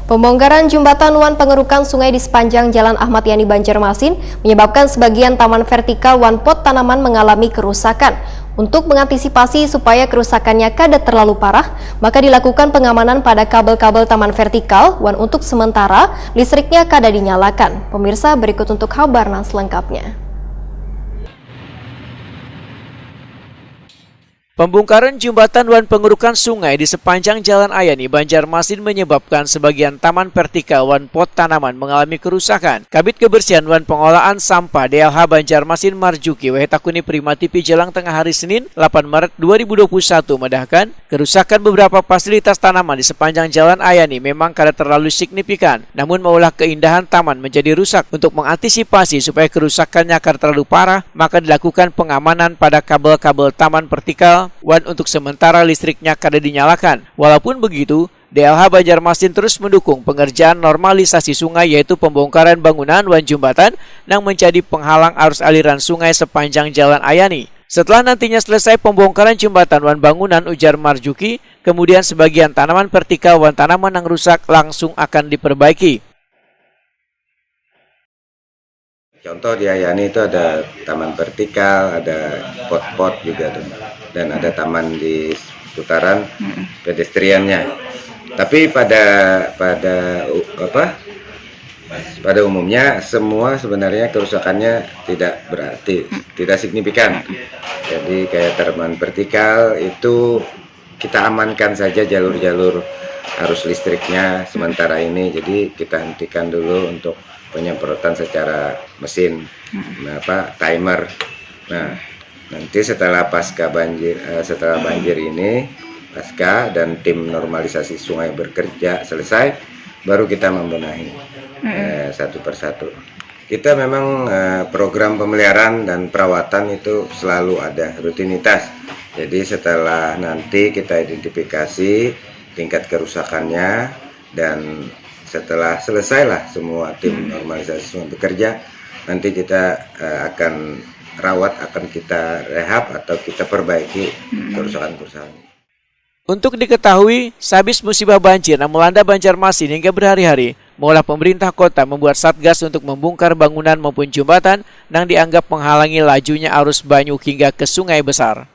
Pembongkaran jembatan Wan Pengerukan sungai di sepanjang Jalan Ahmad Yani Banjarmasin menyebabkan sebagian taman vertikal Wan Pot tanaman mengalami kerusakan. Untuk mengantisipasi supaya kerusakannya kada terlalu parah, maka dilakukan pengamanan pada kabel-kabel taman vertikal Wan untuk sementara listriknya kada dinyalakan. Pemirsa, berikut untuk kabarnya selengkapnya. Pembongkaran jembatan Wan Pengerukan sungai di sepanjang Jalan Ayani Banjarmasin menyebabkan sebagian taman vertikal Wan Pot tanaman mengalami kerusakan. Kabid Kebersihan Wan Pengolahan Sampah DLH Banjarmasin Marjuki Wehetakuni Primatipi Jelang Tengah hari Senin 8 Maret 2021 medahkan kerusakan beberapa fasilitas tanaman di sepanjang Jalan Ayani memang kada terlalu signifikan, namun maulah keindahan taman menjadi rusak. Untuk mengantisipasi supaya kerusakannya kada terlalu parah, maka dilakukan pengamanan pada kabel-kabel taman vertikal Wan untuk sementara listriknya kada dinyalakan. Walaupun begitu, DLH Banjarmasin terus mendukung pengerjaan normalisasi sungai, yaitu pembongkaran bangunan Wan Jembatan yang menjadi penghalang arus aliran sungai sepanjang Jalan Ayani. Setelah nantinya selesai pembongkaran jembatan Wan bangunan, ujar Marjuki, kemudian sebagian tanaman vertikal Wan tanaman yang rusak langsung akan diperbaiki. Contoh di Ayani itu ada taman vertikal, ada pot-pot juga, dan ada taman di putaran pedestriannya. Tapi pada umumnya semua sebenarnya kerusakannya tidak signifikan. Jadi kayak taman vertikal itu kita amankan saja jalur-jalur arus listriknya sementara ini. Jadi kita hentikan dulu untuk penyemprotan secara mesin, timer. Nah, nanti setelah banjir ini, pasca dan tim normalisasi sungai bekerja selesai, baru kita membenahi satu persatu. Kita memang program pemeliharaan dan perawatan itu selalu ada rutinitas. Jadi setelah nanti kita identifikasi tingkat kerusakannya, dan setelah selesailah semua tim normalisasi sungai bekerja, nanti kita akan rawat, akan kita rehab atau kita perbaiki kerusakan-kerusakan. Untuk diketahui, sehabis musibah banjir yang melanda Banjarmasin hingga berhari-hari, maulah pemerintah kota membuat satgas untuk membongkar bangunan maupun jembatan yang dianggap menghalangi lajunya arus banyu hingga ke sungai besar.